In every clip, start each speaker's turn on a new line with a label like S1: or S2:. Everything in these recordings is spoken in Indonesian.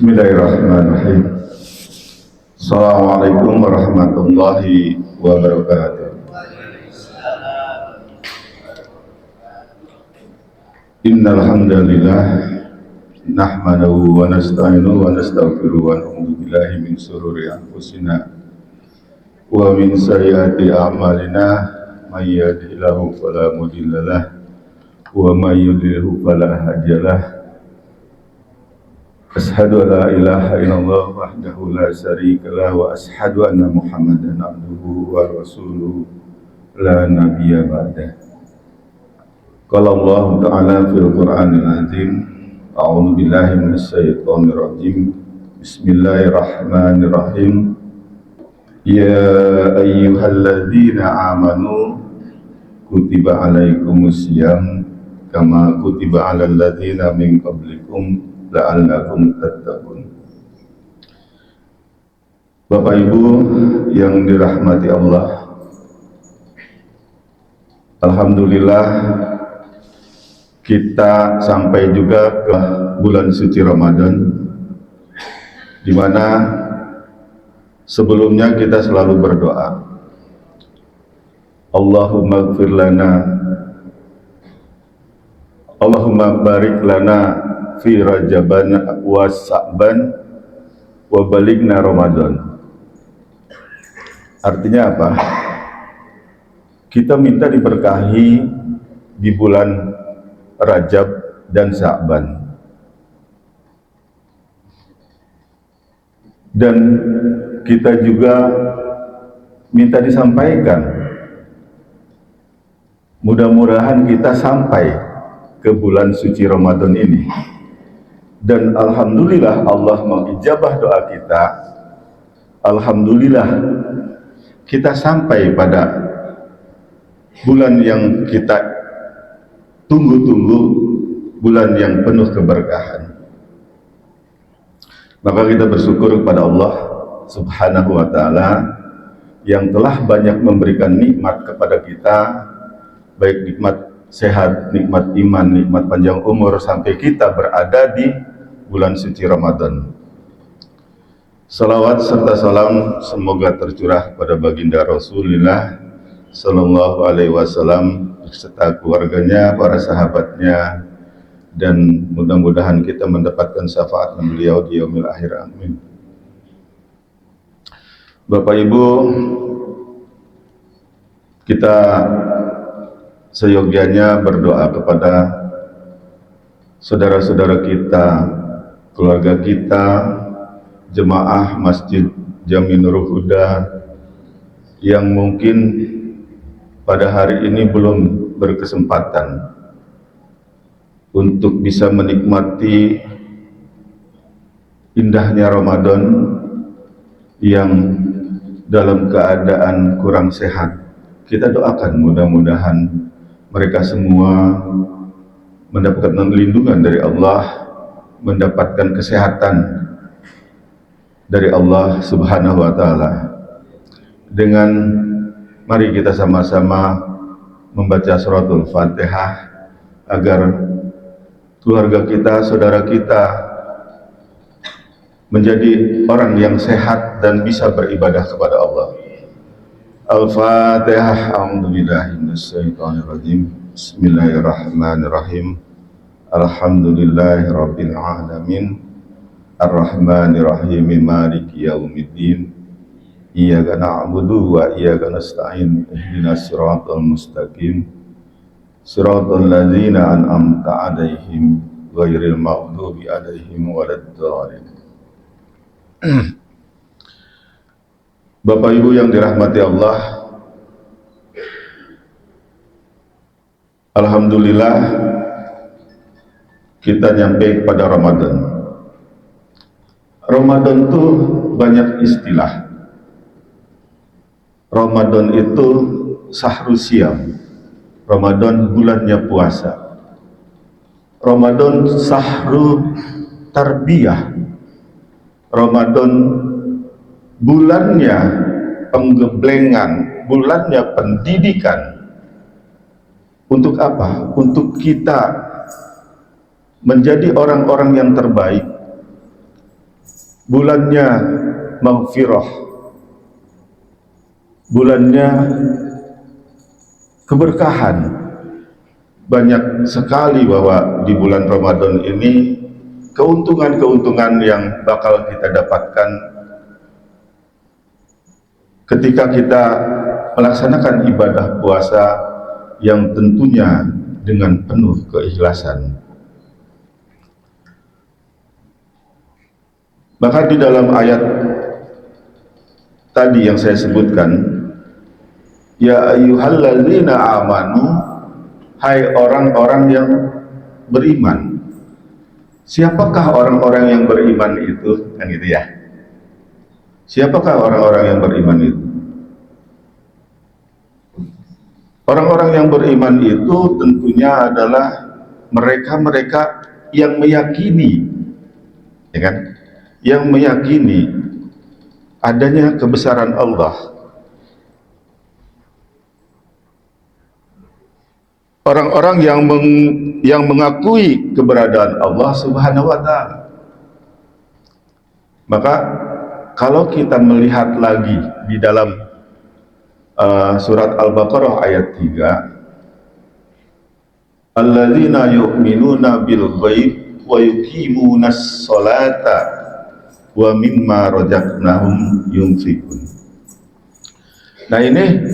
S1: Bismillahirrahmanirrahim. Assalamualaikum warahmatullahi wabarakatuh. Innal hamdalillah nahmaduhu wa nasta'inuhu wa nastaghfiruhu wa na'udzu billahi min shururi anfusina wa min sayyiati a'malina may yahdihillahu fala mudhillalah wa may yudlilhu fala hadiyalah. Ashhadu an la ilaha illallah wahdahu la syarikalah wa ashhadu anna Muhammadan abduhu wa rasuluhu la nabiyya ba'dah. Qala Allah Ta'ala fil Qur'anil Azim, a'udzu billahi minasy syaithanir rajim. Bismillahirrahmanirrahim. Ya ayyuhalladzina amanu kutiba alaikumus syiyam kama kutiba alal ladzina min qablikum la'allakum tattaqun. Bapak Ibu yang dirahmati Allah, alhamdulillah kita sampai juga ke bulan suci Ramadan, di mana sebelumnya kita selalu berdoa, Allahumma ighfir lana, Allahumma barik lana fi Rajaban wa Sa'ban wa balighna Ramadan. Artinya apa? Kita minta diberkahi di bulan Rajab dan Sa'ban, dan kita juga minta disampaikan, mudah-mudahan kita sampai ke bulan suci Ramadan ini. Dan alhamdulillah Allah mengijabah doa kita. Alhamdulillah kita sampai pada bulan yang kita tunggu-tunggu, bulan yang penuh keberkahan. Maka kita bersyukur kepada Allah Subhanahu wa ta'ala yang telah banyak memberikan nikmat kepada kita, baik nikmat sehat, nikmat iman, nikmat panjang umur, sampai kita berada di bulan suci Ramadan. Salawat serta salam semoga tercurah pada baginda Rasulullah Sallallahu Alaihi Wasallam beserta keluarganya, para sahabatnya, dan mudah-mudahan kita mendapatkan syafaat beliau di yaumil akhir. Amin. Bapak Ibu, kita seyogyanya berdoa kepada saudara-saudara kita, keluarga kita, jemaah Masjid Jami Nurul Huda yang mungkin pada hari ini belum berkesempatan untuk bisa menikmati indahnya Ramadan yang dalam keadaan kurang sehat. Kita doakan mudah-mudahan mereka semua mendapatkan perlindungan dari Allah, mendapatkan kesehatan dari Allah Subhanahu wa ta'ala. Dengan mari kita sama-sama membaca suratul Fatihah agar keluarga kita, saudara kita menjadi orang yang sehat dan bisa beribadah kepada Allah. Al-Fatihah. A'udzubillahi minasyaitonirrajim. Bismillahirrahmanirrahim. Alhamdulillahirabbil alamin. Ar-Rahmanirrahim. Maliki yaumiddin. Iyyaka na'budu wa iyyaka nasta'in. Ihdinas siratal mustaqim. Siratal ladzina an'amta 'alaihim ghairil maghdubi 'alaihim waladdallin. Bapak Ibu yang dirahmati Allah, alhamdulillah kita nyampe kepada Ramadan. Ramadan itu banyak istilah. Ramadan itu syahrus syiyam. Ramadan bulannya puasa. Ramadan syahrul tarbiyah. Ramadan bulannya penggeblengan, bulannya pendidikan. Untuk apa? Untuk kita menjadi orang-orang yang terbaik, bulannya maghfirah, bulannya keberkahan. Banyak sekali bahwa di bulan Ramadan ini keuntungan-keuntungan yang bakal kita dapatkan ketika kita melaksanakan ibadah puasa yang tentunya dengan penuh keikhlasan. Maka di dalam ayat tadi yang saya sebutkan, ya ayyuhalladzina amanu, hai orang-orang yang beriman. Siapakah orang-orang yang beriman itu? Kan gitu ya. Siapakah orang-orang yang beriman itu? Orang-orang yang beriman itu tentunya adalah mereka-mereka yang meyakini, ya kan? Yang meyakini adanya kebesaran Allah. Orang-orang yang mengakui keberadaan Allah Subhanahu wa taala. Maka kalau kita melihat lagi di dalam surat Al-Baqarah ayat 3, alladzina yu'minuna bil ghaib wa yuqimunas sholata wa mimma razaqnahum yunfiqun. Nah ini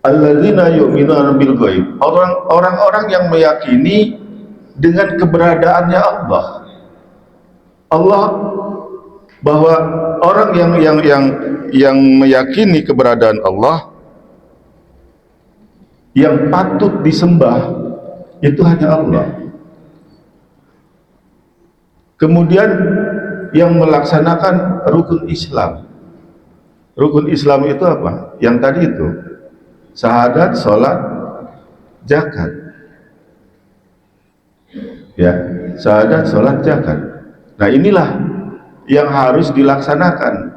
S1: alladzina yu'minuna bil ghaib, orang-orang yang meyakini dengan keberadaannya Allah. Allah, bahwa orang yang meyakini keberadaan Allah, yang patut disembah itu hanya Allah. Kemudian yang melaksanakan rukun Islam. Rukun Islam itu apa? Yang tadi itu, syahadat, sholat, zakat. Ya, syahadat, sholat, zakat. Nah inilah yang harus dilaksanakan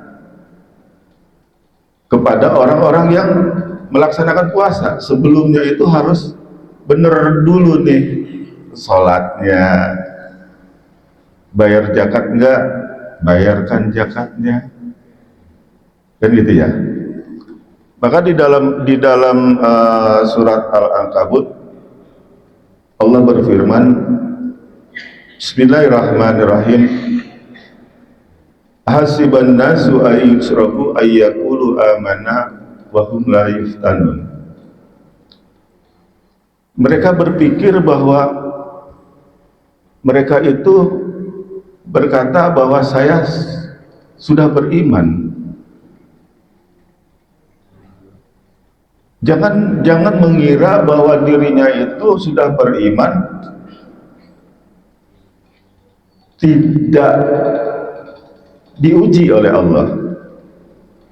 S1: kepada orang-orang yang melaksanakan puasa. Sebelumnya itu harus bener dulu nih sholatnya, bayar zakat enggak, bayarkan zakatnya, kan gitu ya. Maka di dalam surat Al-Ankabut Allah berfirman, Bismillahirrahmanirrahim, hasiban nasu ayyusraku ayyakulu amana wa hum la yuftanun. Mereka berpikir bahwa mereka itu berkata bahwa saya sudah beriman. Jangan mengira bahwa dirinya itu sudah beriman tidak diuji oleh Allah.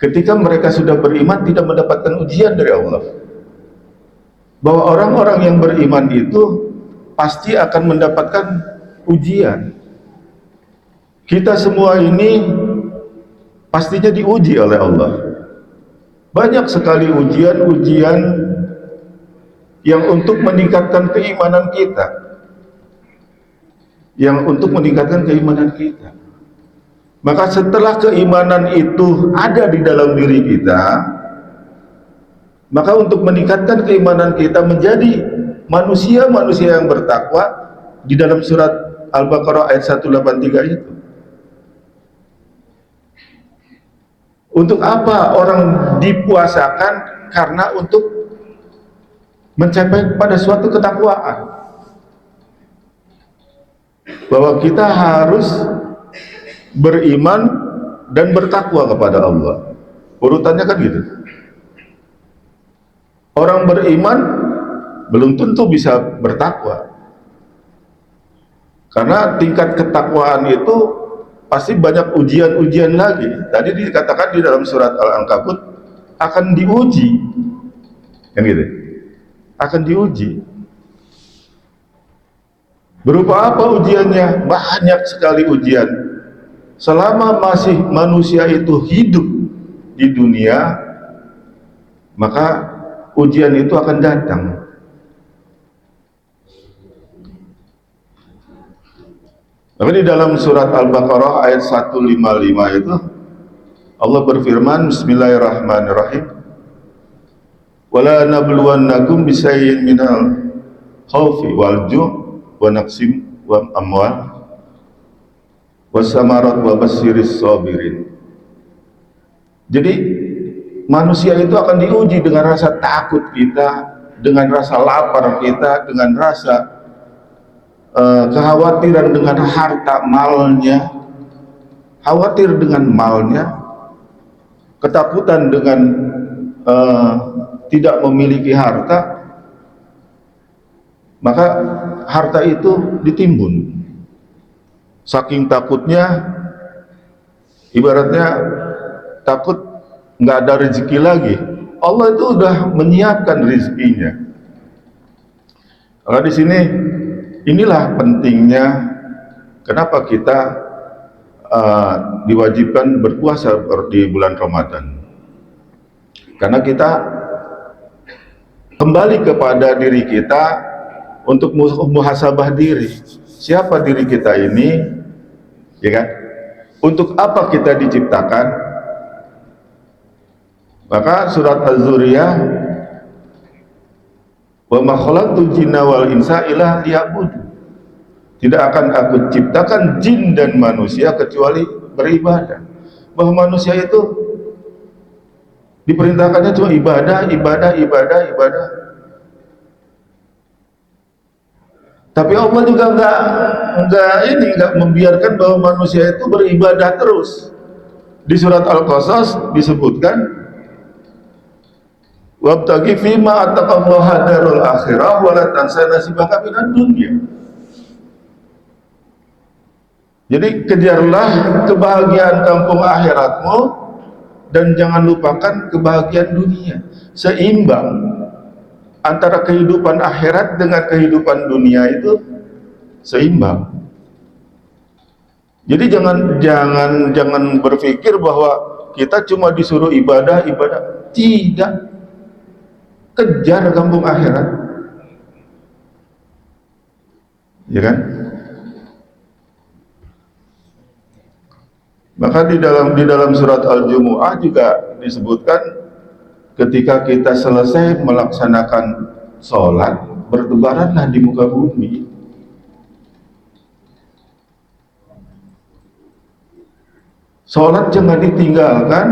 S1: Ketika mereka sudah beriman tidak mendapatkan ujian dari Allah. Bahwa orang-orang yang beriman itu pasti akan mendapatkan ujian. Kita semua ini pastinya diuji oleh Allah. Banyak sekali ujian-ujian yang untuk meningkatkan keimanan kita. Yang untuk meningkatkan keimanan kita. Maka setelah keimanan itu ada di dalam diri kita, maka untuk meningkatkan keimanan kita menjadi manusia-manusia yang bertakwa, di dalam surat Al-Baqarah ayat 183 itu. Untuk apa orang dipuasakan? Karena untuk mencapai pada suatu ketakwaan, bahwa kita harus beriman dan bertakwa kepada Allah. Urutannya kan gitu. Orang beriman belum tentu bisa bertakwa, karena tingkat ketakwaan itu pasti banyak ujian-ujian lagi. Tadi dikatakan di dalam surat Al-Ankabut akan diuji, kan gitu, akan diuji. Berupa apa ujiannya? Banyak sekali ujian. Selama masih manusia itu hidup di dunia, maka ujian itu akan datang. Tapi di dalam surat Al-Baqarah ayat 155 itu Allah berfirman, Bismillahirrahmanirrahim, wala nabluwannakum bisayyin minal khawfi wal ju' wa naqsim wa amwal wasamarat wa basyiris sabirin. Jadi manusia itu akan diuji dengan rasa takut kita, dengan rasa lapar kita, dengan rasa kekhawatiran dengan harta malnya, khawatir dengan malnya, ketakutan dengan tidak memiliki harta, maka harta itu ditimbun. Saking takutnya, ibaratnya takut nggak ada rezeki lagi. Allah itu udah menyiapkan rezekinya. Kalau di sini, inilah pentingnya kenapa kita diwajibkan berpuasa di bulan Ramadan. Karena kita kembali kepada diri kita untuk muhasabah diri. Siapa diri kita ini, ya kan? Untuk apa kita diciptakan? Maka surat Az-Zuriyah, wa ma khalaqtul jinna wal insa illa liya'budun. Tidak akan aku ciptakan jin dan manusia kecuali beribadah. Bahwa manusia itu diperintahkannya cuma ibadah. Tapi Allah juga enggak membiarkan bahwa manusia itu beribadah terus. Di surat Al-Qasas disebutkan, wabtaghi fima ataqallaha darul akhirah wa la tansa nasibaka minad dunya. Jadi kejarlah kebahagiaan kampung akhiratmu dan jangan lupakan kebahagiaan dunia. Seimbang antara kehidupan akhirat dengan kehidupan dunia itu seimbang. Jadi jangan berpikir bahwa kita cuma disuruh ibadah. Tidak. Kejar kampung akhirat. Ya kan? Maka di dalam surat Al-Jumu'ah juga disebutkan ketika kita selesai melaksanakan sholat, bertebaranlah di muka bumi. Sholat jangan ditinggalkan.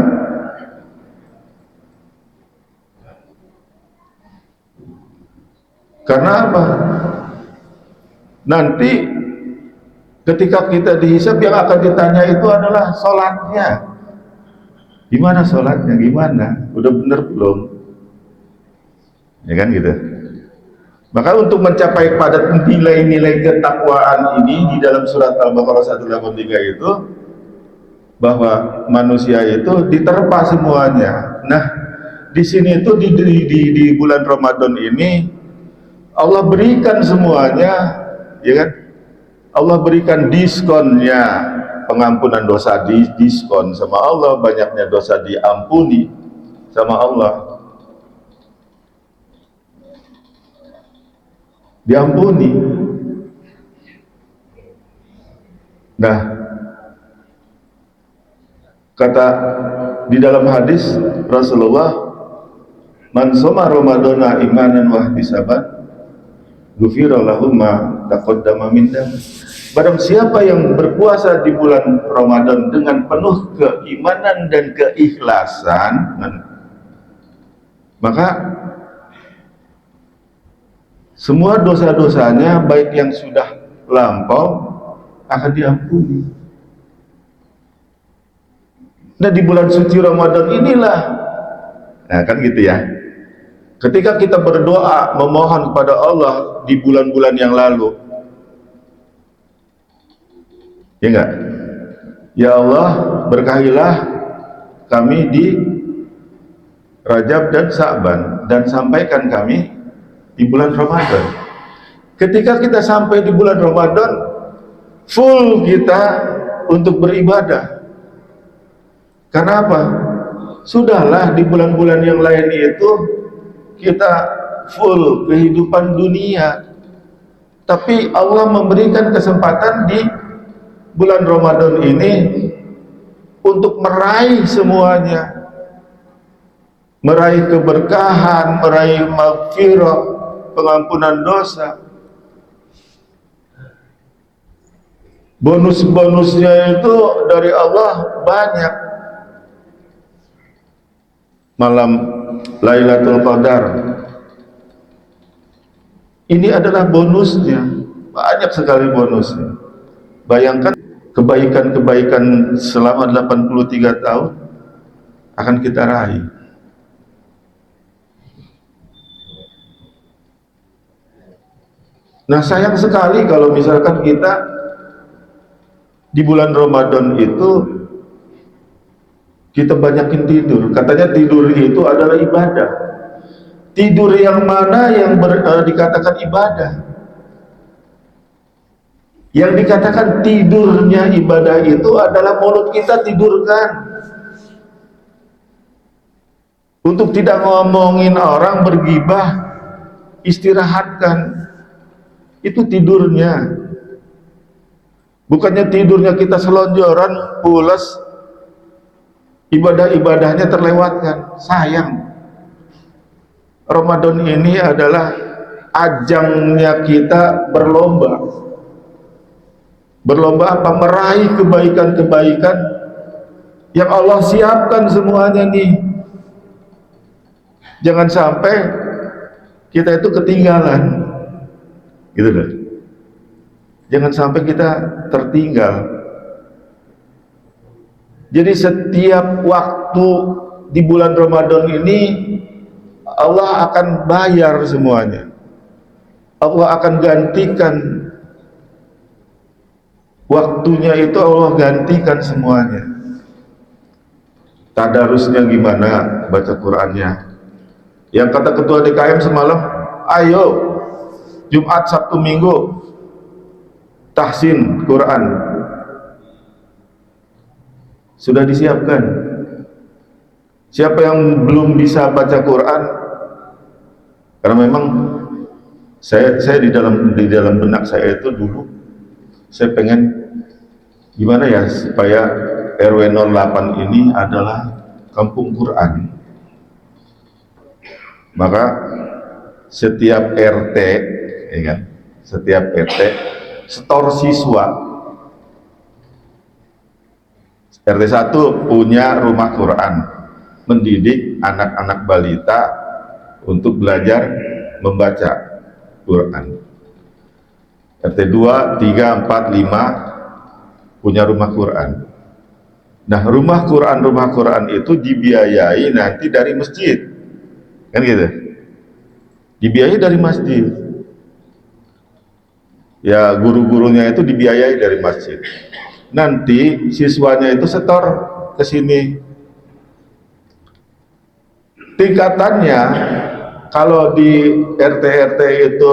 S1: Karena apa? Nanti ketika kita dihisab, yang akan ditanya itu adalah sholatnya. Gimana sholatnya? Gimana? Udah bener belum? Ya kan gitu. Maka untuk mencapai pada nilai-nilai ketakwaan ini di dalam surat Al-Baqarah 183 itu, bahwa manusia itu diterpa semuanya. Nah, di sini itu di bulan Ramadan ini Allah berikan semuanya, ya kan? Allah berikan diskonnya, pengampunan dosa diskon sama Allah, banyaknya dosa diampuni sama Allah. Diampuni. Nah, kata di dalam hadis Rasulullah, man shoma ramadhana imanan wa ihtisaban ghufira lahu ma taqaddama min dhanbi. Barang siapa yang berpuasa di bulan Ramadan dengan penuh keimanan dan keikhlasan, maka semua dosa-dosanya baik yang sudah lampau akan diampuni. Nah, di bulan suci Ramadan inilah, nah kan gitu ya, ketika kita berdoa memohon kepada Allah di bulan-bulan yang lalu, ya enggak? Ya Allah, berkahilah kami di Rajab dan Sa'ban, dan sampaikan kami di bulan Ramadan. Ketika kita sampai di bulan Ramadan, full kita untuk beribadah. Karena apa? Sudahlah di bulan-bulan yang lain itu kita full kehidupan dunia, tapi Allah memberikan kesempatan di bulan Ramadan ini untuk meraih semuanya, meraih keberkahan, meraih maghfirah, pengampunan dosa. Bonus-bonusnya itu dari Allah banyak. Malam Lailatul Qadar ini adalah bonusnya, banyak sekali bonusnya. Bayangkan kebaikan-kebaikan selama 83 tahun akan kita raih. Nah, sayang sekali kalau misalkan kita di bulan Ramadan itu kita banyakin tidur. Katanya tidur itu adalah ibadah. Tidur yang mana yang dikatakan ibadah? Yang dikatakan tidurnya ibadah itu adalah mulut kita tidurkan. Untuk tidak ngomongin orang, bergibah, istirahatkan. Itu tidurnya. Bukannya tidurnya kita selonjoran, pules, ibadah-ibadahnya terlewatkan. Sayang. Ramadan ini adalah ajangnya kita berlomba. Berlomba apa? Meraih kebaikan-kebaikan yang Allah siapkan semuanya nih. Jangan sampai kita itu ketinggalan. Gitu loh. Jangan sampai kita tertinggal. Jadi setiap waktu di bulan Ramadan ini Allah akan bayar semuanya. Allah akan gantikan waktunya, itu Allah gantikan semuanya. Tadarusnya gimana baca Qur'annya? Yang kata ketua DKM semalam, ayo Jumat, Sabtu, Minggu tahsin Quran. Sudah disiapkan. Siapa yang belum bisa baca Quran, karena memang saya di dalam benak saya itu dulu saya pengen gimana ya supaya RW 08 ini adalah kampung Quran. Maka setiap RT, ya kan, setiap RT setor siswa. RT 1 punya rumah Quran, mendidik anak-anak balita untuk belajar membaca Quran. RT 2, 3, 4, 5 punya rumah Quran. Nah, rumah Quran itu dibiayai nanti dari masjid, kan gitu, dibiayai dari masjid. Ya, guru-gurunya itu dibiayai dari masjid. Nanti siswanya itu setor ke sini. Tingkatannya kalau di RT-RT itu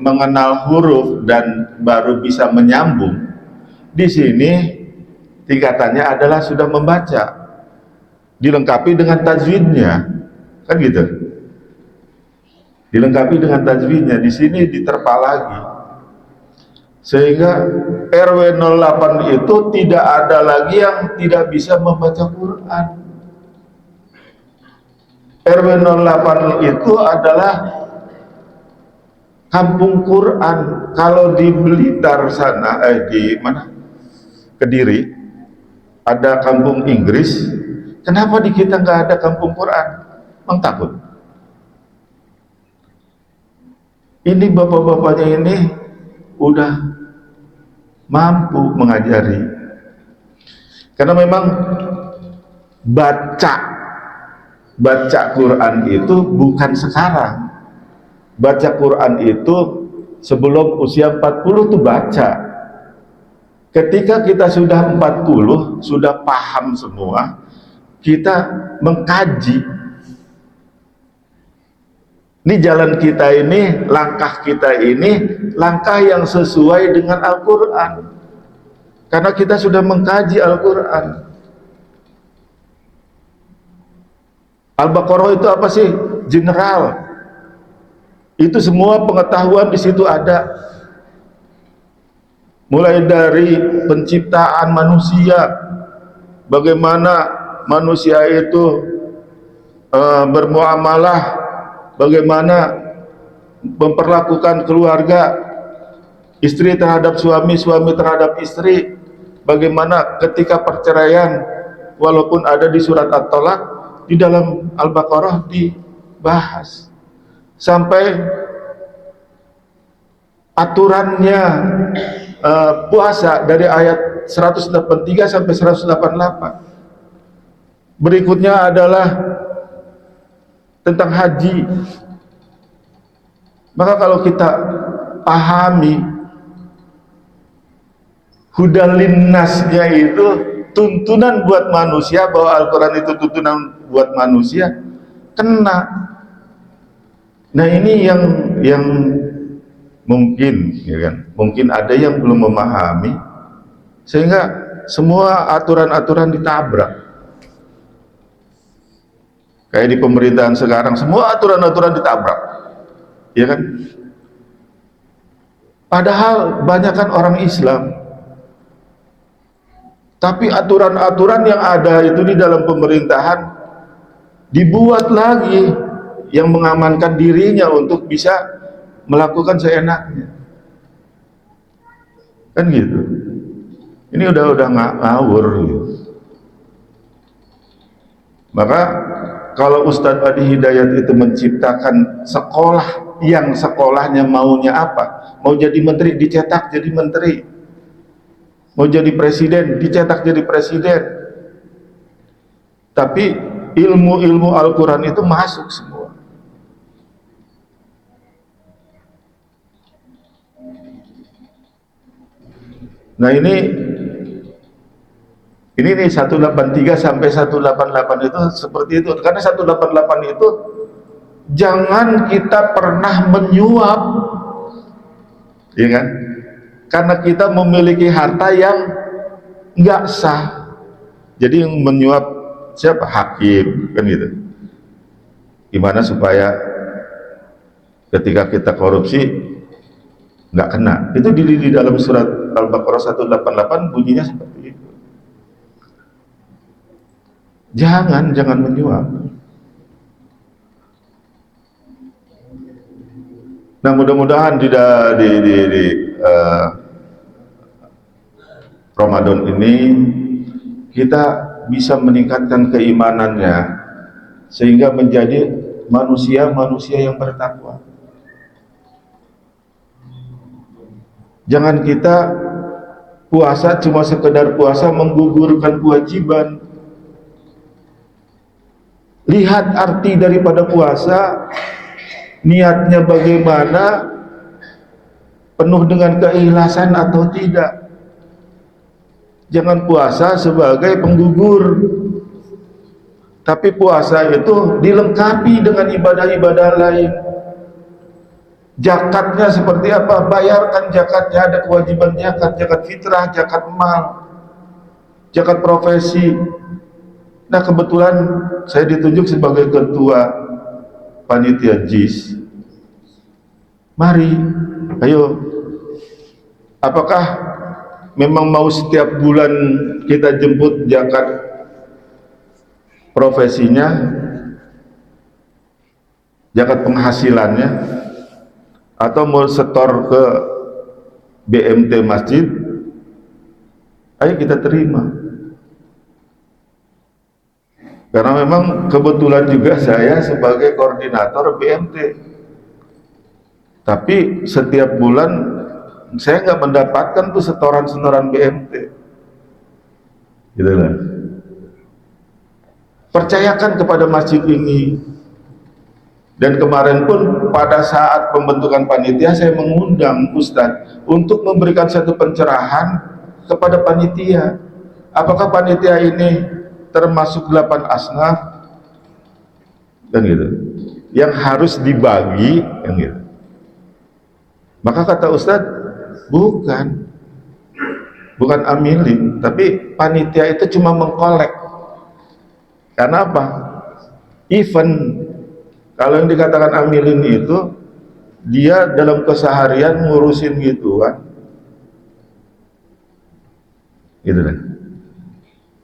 S1: mengenal huruf dan baru bisa menyambung, di sini tingkatannya adalah sudah membaca, dilengkapi dengan tajwidnya, kan gitu. Dilengkapi dengan tajwidnya, di sini diterpa lagi. Sehingga RW 08 itu tidak ada lagi yang tidak bisa membaca Quran. RW 08 itu adalah kampung Quran. Kalau di Blitar sana, di mana? Kediri, ada kampung Inggris. Kenapa di kita nggak ada kampung Quran? Memang takut. Ini bapak-bapaknya ini udah mampu mengajari, karena memang baca Quran itu bukan sekarang. Baca Quran itu sebelum usia 40 tuh baca. Ketika kita sudah 40, sudah paham semua, kita mengkaji. Ini jalan kita ini, langkah kita ini, langkah yang sesuai dengan Al-Quran. Karena kita sudah mengkaji Al-Quran. Al-Baqarah itu apa sih? General. Itu semua pengetahuan di situ ada. mulai dari penciptaan manusia, bagaimana manusia itu bermuamalah, bagaimana memperlakukan keluarga, istri terhadap suami, suami terhadap istri, bagaimana ketika perceraian, walaupun ada di surat At-Tolak, di dalam Al-Baqarah dibahas, sampai aturannya puasa dari ayat 183 sampai 188. Berikutnya adalah tentang haji. Maka kalau kita pahami hudal linnasnya itu tuntunan buat manusia, bahwa Al-Quran itu tuntunan buat manusia, kena. Nah ini yang mungkin, ya kan? Mungkin ada yang belum memahami, sehingga semua aturan-aturan ditabrak. Kayak di pemerintahan sekarang, semua aturan-aturan ditabrak, ya kan? Padahal banyak kan orang Islam, tapi aturan-aturan yang ada itu di dalam pemerintahan dibuat lagi yang mengamankan dirinya untuk bisa melakukan seenaknya, kan gitu. Ini udah ngawur gitu. Maka kalau Ustadz Adi Hidayat itu menciptakan sekolah yang sekolahnya maunya apa, mau jadi menteri dicetak jadi menteri, mau jadi presiden dicetak jadi presiden, tapi ilmu-ilmu Al-Quran itu masuk semua. Nah ini nih 183 sampai 188 itu seperti itu. Karena 188 itu jangan kita pernah menyuap, ya kan? Karena kita memiliki harta yang nggak sah. Jadi yang menyuap siapa? Hakim, kan gitu. Gimana supaya ketika kita korupsi nggak kena? Itu di dalam surat Al-Baqarah 188 bunyinya seperti itu. Jangan menyuap. Nah mudah-mudahan di Ramadan ini kita bisa meningkatkan keimanannya sehingga menjadi manusia yang bertakwa. Jangan kita puasa cuma sekedar puasa menggugurkan kewajiban. Lihat arti daripada puasa, niatnya bagaimana, penuh dengan keikhlasan atau tidak. Jangan puasa sebagai penggugur, tapi puasa itu dilengkapi dengan ibadah-ibadah lain. Zakatnya seperti apa? Bayarkan zakatnya, ada kewajiban zakat, zakat fitrah, zakat mal, zakat profesi. Nah kebetulan saya ditunjuk sebagai ketua panitia JIS. Mari, ayo, apakah memang mau setiap bulan kita jemput zakat profesinya, zakat penghasilannya, atau mau setor ke BMT masjid? Ayo kita terima. Karena memang kebetulan juga saya sebagai koordinator BMT, tapi setiap bulan saya nggak mendapatkan tuh setoran BMT, gitu lah. Percayakan kepada masjid ini. Dan kemarin pun pada saat pembentukan panitia saya mengundang Ustadz untuk memberikan satu pencerahan kepada panitia. Apakah panitia ini termasuk 8 asnaf, kan gitu, yang harus dibagi, kan gitu. Maka kata Ustadz, bukan amilin, tapi panitia itu cuma mengkolek. Karena apa? Event, kalau yang dikatakan amilin itu dia dalam keseharian ngurusin gituan, gitu kan.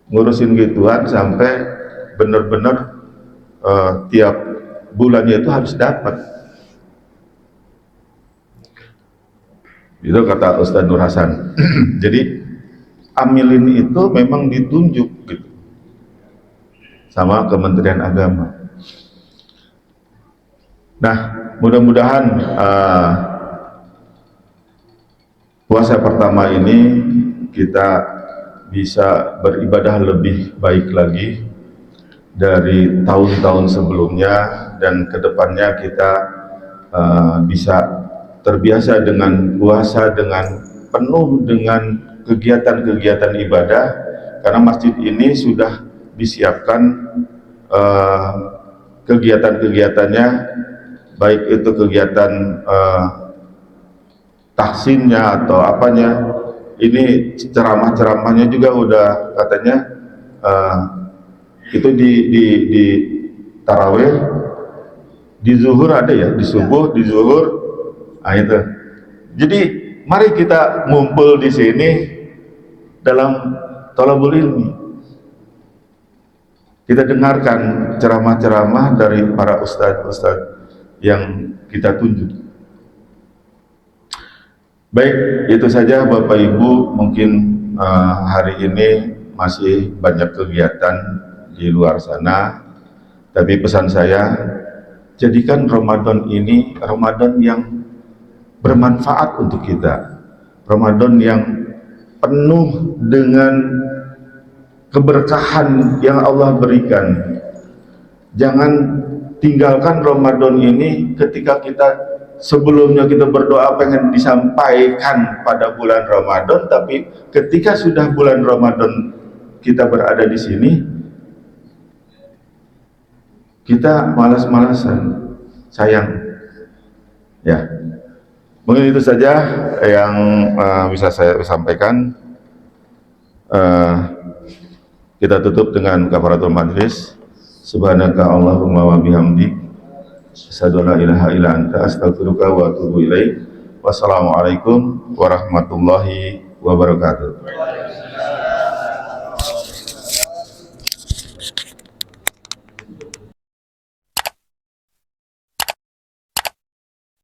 S1: Ngurusin gituan sampai bener-bener tiap bulannya itu harus dapat. Itu kata Ustadz Nur Hasan. Jadi amilin itu memang ditunjuk gitu sama Kementerian Agama. Nah, mudah-mudahan puasa pertama ini kita bisa beribadah lebih baik lagi dari tahun-tahun sebelumnya, dan kedepannya kita bisa terbiasa dengan puasa dengan penuh dengan kegiatan-kegiatan ibadah, karena masjid ini sudah disiapkan kegiatan-kegiatannya, baik itu kegiatan tahsinnya atau apanya. Ini ceramah-ceramahnya juga udah katanya itu di tarawih, di zuhur ada ya, di subuh, di zuhur, nah itu. Jadi mari kita ngumpul di sini dalam thalabul ilmi. Kita dengarkan ceramah-ceramah dari para ustadz-ustadz yang kita tunjuk. Baik, itu saja Bapak Ibu. Mungkin hari ini masih banyak kegiatan di luar sana, tapi pesan saya, jadikan Ramadan ini Ramadan yang bermanfaat untuk kita, Ramadan yang penuh dengan keberkahan yang Allah berikan. Jangan tinggalkan Ramadan ini ketika kita sebelumnya kita berdoa pengen disampaikan pada bulan Ramadan, tapi ketika sudah bulan Ramadan kita berada di sini, kita malas-malasan. Sayang ya. Mungkin itu saja yang bisa saya sampaikan. Kita tutup dengan kafaratul majlis. Subhanaka Allahumma wa bihamdik, asyhadu an la ilaha illa anta, astaghfiruka wa atubu ilaik. Wassalamualaikum warahmatullahi wabarakatuh.